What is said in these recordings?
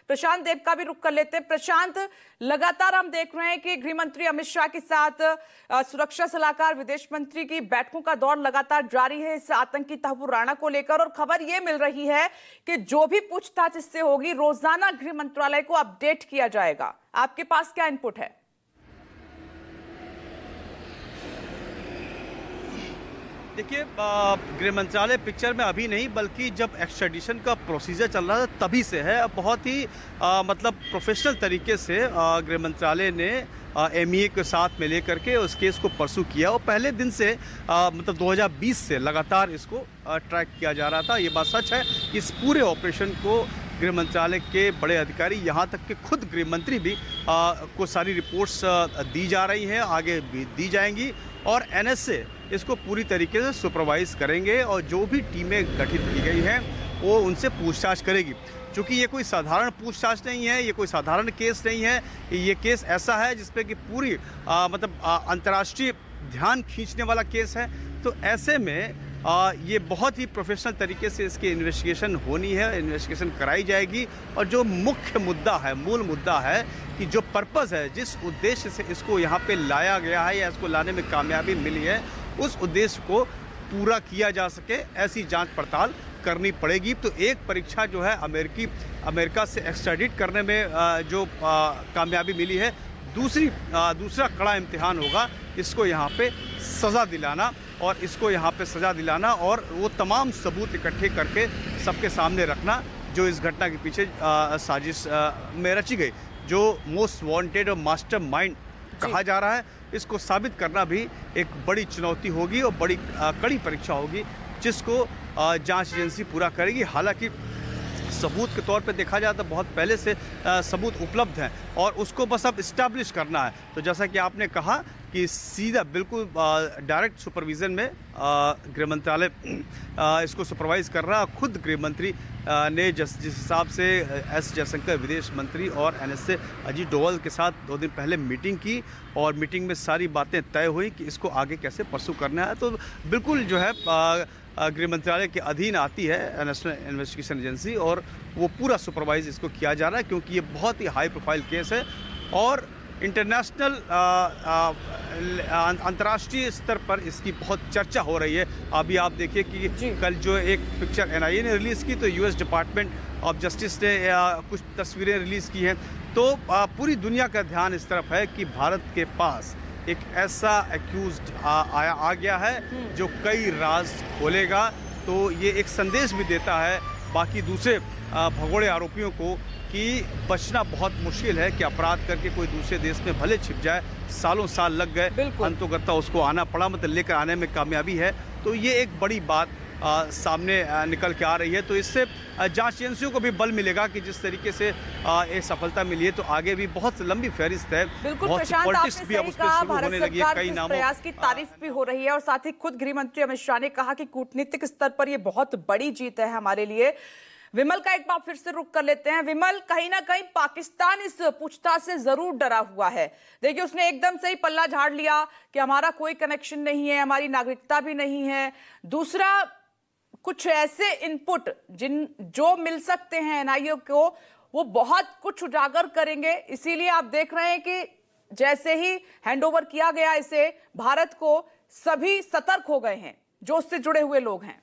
प्रशांत देव का भी रुख कर लेते हैं। प्रशांत, लगातार हम देख रहे हैं कि गृह मंत्री अमित शाह के साथ सुरक्षा सलाहकार, विदेश मंत्री की बैठकों का दौर लगातार जारी है इस आतंकी तहव्वुर राणा को लेकर, और खबर यह मिल रही है कि जो भी पूछताछ इससे होगी रोजाना गृह मंत्रालय को अपडेट किया जाएगा। आपके पास क्या इनपुट है? देखिए, गृह मंत्रालय पिक्चर में अभी नहीं, बल्कि जब एक्स्ट्रेडिशन का प्रोसीजर चल रहा था तभी से है। बहुत ही मतलब प्रोफेशनल तरीके से गृह मंत्रालय ने एमईए के साथ में लेकर के उस केस को परसू किया, और पहले दिन से मतलब 2020 से लगातार इसको ट्रैक किया जा रहा था। ये बात सच है कि इस पूरे ऑपरेशन को गृह मंत्रालय के बड़े अधिकारी, यहाँ तक कि खुद गृह मंत्री भी को सारी रिपोर्ट्स दी जा रही हैं, आगे भी दी जाएंगी, और एनएसए इसको पूरी तरीके से सुपरवाइज करेंगे, और जो भी टीमें गठित की गई हैं वो उनसे पूछताछ करेगी। क्योंकि ये कोई साधारण पूछताछ नहीं है, ये कोई साधारण केस नहीं है, ये केस ऐसा है जिसपे कि पूरी मतलब अंतर्राष्ट्रीय ध्यान खींचने वाला केस है। तो ऐसे में ये बहुत ही प्रोफेशनल तरीके से इसकी इन्वेस्टिगेशन होनी है, इन्वेस्टिगेशन कराई जाएगी, और जो मुख्य मुद्दा है, मूल मुद्दा है कि जो पर्पस है, जिस उद्देश्य से इसको यहाँ पे लाया गया है या इसको लाने में कामयाबी मिली है, उस उद्देश्य को पूरा किया जा सके, ऐसी जांच पड़ताल करनी पड़ेगी। तो एक परीक्षा जो है अमेरिका से एक्स्ट्राडिट करने में जो कामयाबी मिली है, दूसरा कड़ा इम्तिहान होगा इसको यहाँ पे सज़ा दिलाना, और इसको यहाँ पे सज़ा दिलाना और वो तमाम सबूत इकट्ठे करके सबके सामने रखना जो इस घटना के पीछे साजिश में रची गई, जो मोस्ट वांटेड और मास्टर माइंड कहा जा रहा है। इसको साबित करना भी एक बड़ी चुनौती होगी और बड़ी कड़ी परीक्षा होगी, जिसको जांच एजेंसी पूरा करेगी। हालांकि सबूत के तौर पे देखा जाए तो बहुत पहले से सबूत उपलब्ध हैं, और उसको बस अब इस्टेब्लिश करना है। तो जैसा कि आपने कहा कि सीधा बिल्कुल डायरेक्ट सुपरविज़न में गृह मंत्रालय इसको सुपरवाइज़ कर रहा है। खुद गृह मंत्री ने जिस हिसाब से एस जयशंकर विदेश मंत्री और एनएसए अजीत डोवाल के साथ 2 दिन पहले मीटिंग की, और मीटिंग में सारी बातें तय हुई कि इसको आगे कैसे परसू करना है। तो बिल्कुल जो है गृह मंत्रालय के अधीन आती है नेशनल इन्वेस्टिगेशन एजेंसी, और वो पूरा सुपरवाइज इसको किया जा रहा है, क्योंकि ये बहुत ही हाई प्रोफाइल केस है और इंटरनेशनल अंतर्राष्ट्रीय स्तर पर इसकी बहुत चर्चा हो रही है। अभी आप देखिए कि कल जो एक पिक्चर एनआईए ने रिलीज़ की, तो यूएस डिपार्टमेंट ऑफ जस्टिस ने कुछ तस्वीरें रिलीज़ की हैं। तो पूरी दुनिया का ध्यान इस तरफ है कि भारत के पास एक ऐसा एक्यूज्ड आ गया है जो कई राज खोलेगा। तो ये एक संदेश भी देता है बाकी दूसरे भगोड़े आरोपियों को कि बचना बहुत मुश्किल है, कि अपराध करके कोई दूसरे देश में भले छिप जाए, सालों साल लग गए, अंतोगत्ता उसको आना पड़ा, मतलब लेकर आने में कामयाबी है। तो ये एक बड़ी बात सामने निकल के आ रही है। तो इससे जांच एजेंसियों को भी बल मिलेगा कि जिस तरीके से ये सफलता मिली है, तो आगे भी बहुत लंबी फहरिस्त है। बिल्कुल बहुत प्रशांत, पॉलिटिक्स आपने भी अब सही उस पर कहा, शुरू भारत होने लगी है। सरकार कई के नामों प्रयास की तारीफ भी हो रही है, और साथ ही खुद गृह मंत्री अमित शाह ने कहा कि कूटनीतिक स्तर पर यह बहुत बड़ी जीत है हमारे लिए। विमल का एक बार फिर से रुख कर लेते हैं। विमल, कहीं ना कहीं पाकिस्तान इस पूछताछ से जरूर डरा हुआ है। देखिए, उसने एकदम से ही पल्ला झाड़ लिया कि हमारा कोई कनेक्शन नहीं है, हमारी नागरिकता भी नहीं है। दूसरा, कुछ ऐसे इनपुट जो मिल सकते हैं एनआईए को, वो बहुत कुछ उजागर करेंगे। इसीलिए आप देख रहे हैं कि जैसे ही हैंडओवर किया गया इसे भारत को, सभी सतर्क हो गए हैं जो उससे जुड़े हुए लोग हैं।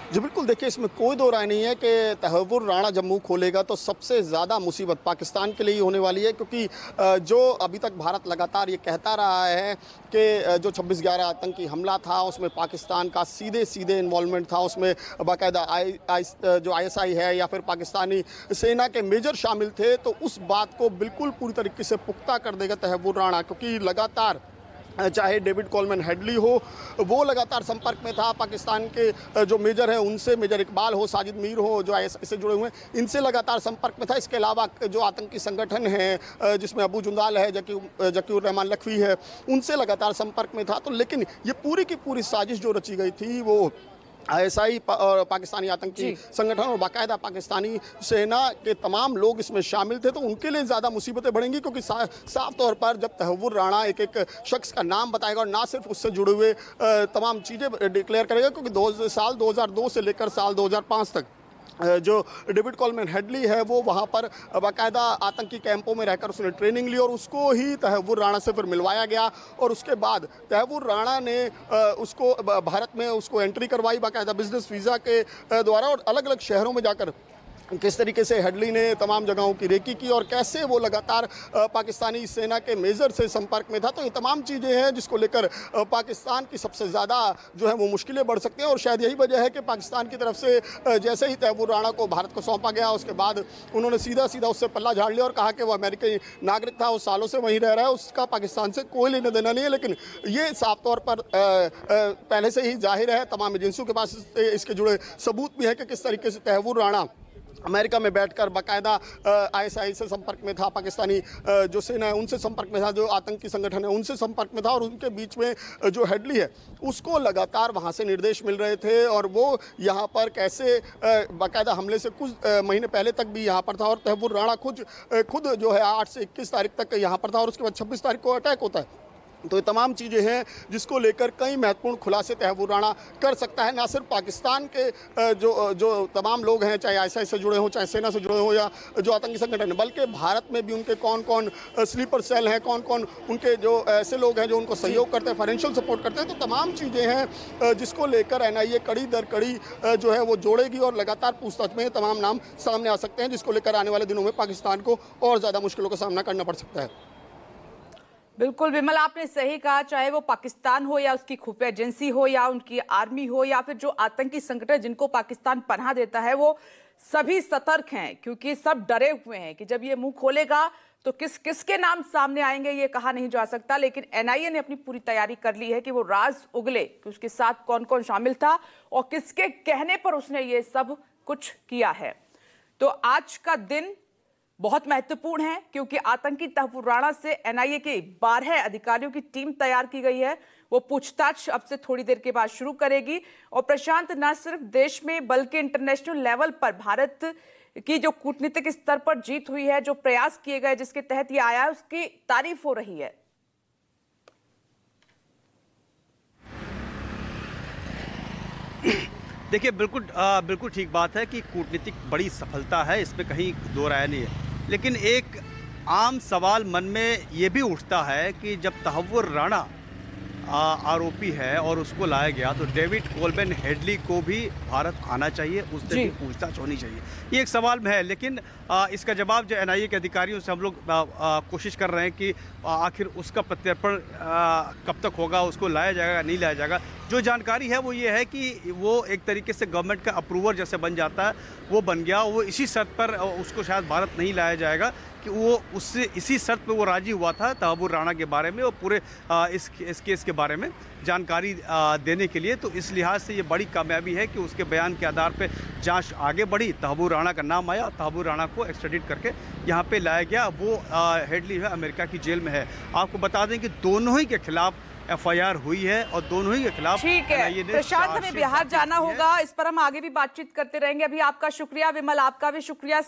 जी बिल्कुल, देखिए इसमें कोई दो राय नहीं है कि तहव्वुर राणा जब मुंह खोलेगा तो सबसे ज़्यादा मुसीबत पाकिस्तान के लिए ही होने वाली है, क्योंकि जो अभी तक भारत लगातार ये कहता रहा है कि जो 26/11 आतंकी हमला था उसमें पाकिस्तान का सीधे इन्वॉल्वमेंट था, उसमें बाकायदा जो आईएसआई है या फिर पाकिस्तानी सेना के मेजर शामिल थे, तो उस बात को बिल्कुल पूरी तरीके से पुख्ता कर देगा तहव्वुर राणा। क्योंकि लगातार चाहे डेविड कोलमैन हेडली हो, वो लगातार संपर्क में था पाकिस्तान के जो मेजर हैं उनसे, मेजर इकबाल हो, साजिद मीर हो, जो आईएसआई से जुड़े हुए हैं, इनसे लगातार संपर्क में था। इसके अलावा जो आतंकी संगठन हैं जिसमें अबू जुंदाल है, जकीउर रहमान लखवी है, उनसे लगातार संपर्क में था। तो लेकिन ये पूरी की पूरी साजिश जो रची गई थी वो आईएसआई और पाकिस्तानी आतंकी संगठन और बाकायदा पाकिस्तानी सेना के तमाम लोग इसमें शामिल थे, तो उनके लिए ज़्यादा मुसीबतें बढ़ेंगी, क्योंकि साफ तौर पर जब तहव्वुर राणा एक एक शख्स का नाम बताएगा और ना सिर्फ उससे जुड़े हुए तमाम चीज़ें डिक्लेयर करेगा, क्योंकि साल 2002 से लेकर साल 2005 तक जो डेविड कोलमैन हेडली है वो वहाँ पर बाकायदा आतंकी कैंपों में रहकर उसने ट्रेनिंग ली और उसको ही तहव्वुर राणा से फिर मिलवाया गया। और उसके बाद तहव्वुर राणा ने उसको भारत में उसको एंट्री करवाई बाकायदा बिजनेस वीज़ा के द्वारा, और अलग अलग शहरों में जाकर किस तरीके से हेडली ने तमाम जगहों की रेकी की और कैसे वो लगातार पाकिस्तानी सेना के मेजर से संपर्क में था। तो ये तमाम चीज़ें हैं जिसको लेकर पाकिस्तान की सबसे ज़्यादा जो है वो मुश्किलें बढ़ सकती हैं, और शायद यही वजह है कि पाकिस्तान की तरफ से जैसे ही तहव्वुर राणा को भारत को सौंपा गया उसके बाद उन्होंने सीधा उससे पल्ला झाड़ लिया और कहा कि वो अमेरिकी नागरिक था, वो सालों से वहीं रह रहा है, उसका पाकिस्तान से कोई लेना देना नहीं है। लेकिन ये साफ तौर पर पहले से ही जाहिर है, तमाम एजेंसियों के पास इसके जुड़े सबूत भी है कि किस तरीके से तहव्वुर राणा अमेरिका में बैठकर बाकायदा आईएसआई से संपर्क में था, पाकिस्तानी जो सेना है उनसे संपर्क में था, जो आतंकी संगठन है उनसे संपर्क में था, और उनके बीच में जो हेडली है उसको लगातार वहाँ से निर्देश मिल रहे थे, और वो यहाँ पर कैसे बाकायदा हमले से कुछ महीने पहले तक भी यहाँ पर था, और तहव्वुर राणा खुद जो है 8 से 21 तारीख तक यहाँ पर था, और उसके बाद 26 तारीख को अटैक होता है। तो ये तमाम चीज़ें हैं जिसको लेकर कई महत्वपूर्ण खुलासे तहव्वुर राणा कर सकता है, ना सिर्फ पाकिस्तान के जो तमाम लोग हैं, चाहे आईएसआई से जुड़े हों, चाहे सेना से जुड़े हों या जो आतंकी संगठन है, बल्कि भारत में भी उनके कौन कौन स्लीपर सेल हैं, कौन कौन उनके जो ऐसे लोग हैं जो उनको सहयोग करते हैं, फाइनेंशियल सपोर्ट करते हैं। तो तमाम चीज़ें हैं जिसको लेकर एनआईए कड़ी दर कड़ी जो है वो जोड़ेगी, और लगातार पूछताछ में तमाम नाम सामने आ सकते हैं, जिसको लेकर आने वाले दिनों में पाकिस्तान को और ज़्यादा मुश्किलों का सामना करना पड़ सकता है। बिल्कुल विमल, आपने सही कहा, चाहे वो पाकिस्तान हो या उसकी खुफिया एजेंसी हो या उनकी आर्मी हो या फिर जो आतंकी संगठन जिनको पाकिस्तान पनाह देता है, वो सभी सतर्क हैं, क्योंकि सब डरे हुए हैं कि जब ये मुंह खोलेगा तो किसके नाम सामने आएंगे ये कहा नहीं जा सकता। लेकिन एनआईए ने अपनी पूरी तैयारी कर ली है कि वो राज उगले कि उसके साथ कौन कौन शामिल था और किसके कहने पर उसने ये सब कुछ किया है। तो आज का दिन बहुत महत्वपूर्ण है, क्योंकि आतंकी तहव्वुर राणा से एनआईए के 12 अधिकारियों की टीम तैयार की गई है। वो पूछताछ अब से थोड़ी देर के बाद शुरू करेगी, और प्रशांत न सिर्फ देश में बल्कि इंटरनेशनल लेवल पर भारत की जो कूटनीतिक स्तर पर जीत हुई है, जो प्रयास किए गए जिसके तहत ये आया है, उसकी तारीफ हो रही है। देखिए, बिल्कुल ठीक बात है कि कूटनीतिक बड़ी सफलता है, इसमें कहीं दो राय नहीं है। लेकिन एक आम सवाल मन में ये भी उठता है कि जब तहव्वुर राणा आरोपी है और उसको लाया गया, तो डेविड कोलमैन हेडली को भी भारत आना चाहिए, उससे भी पूछताछ होनी चाहिए। ये एक सवाल में है, लेकिन इसका जवाब जो एनआईए के अधिकारियों से हम लोग कोशिश कर रहे हैं कि आखिर उसका प्रत्यर्पण कब तक होगा, उसको लाया जाएगा नहीं लाया जाएगा। जो जानकारी है वो ये है कि वो एक तरीके से गवर्नमेंट का अप्रूवर जैसे बन जाता है, वो बन गया। वो इसी शर्त पर उसको शायद भारत नहीं लाया जाएगा कि वो उससे इसी शर्त पे वो राजी हुआ था तहव्वुर राणा के बारे में और पूरे इस केस के बारे में जानकारी देने के लिए। तो इस लिहाज से ये बड़ी कामयाबी है कि उसके बयान के आधार पे जांच आगे बढ़ी, तहव्वुर राणा का नाम आया, तहव्वुर राणा को एक्स्ट्राडिट करके यहाँ पे लाया गया। वो हेडली है, अमेरिका की जेल में है। आपको बता दें कि दोनों ही के खिलाफ एफआईआर हुई है और दोनों ही के खिलाफ। ठीक है प्रशांत, हमें बिहार जाना होगा, इस पर हम आगे भी बातचीत करते रहेंगे। अभी आपका शुक्रिया विमल, आपका भी शुक्रिया।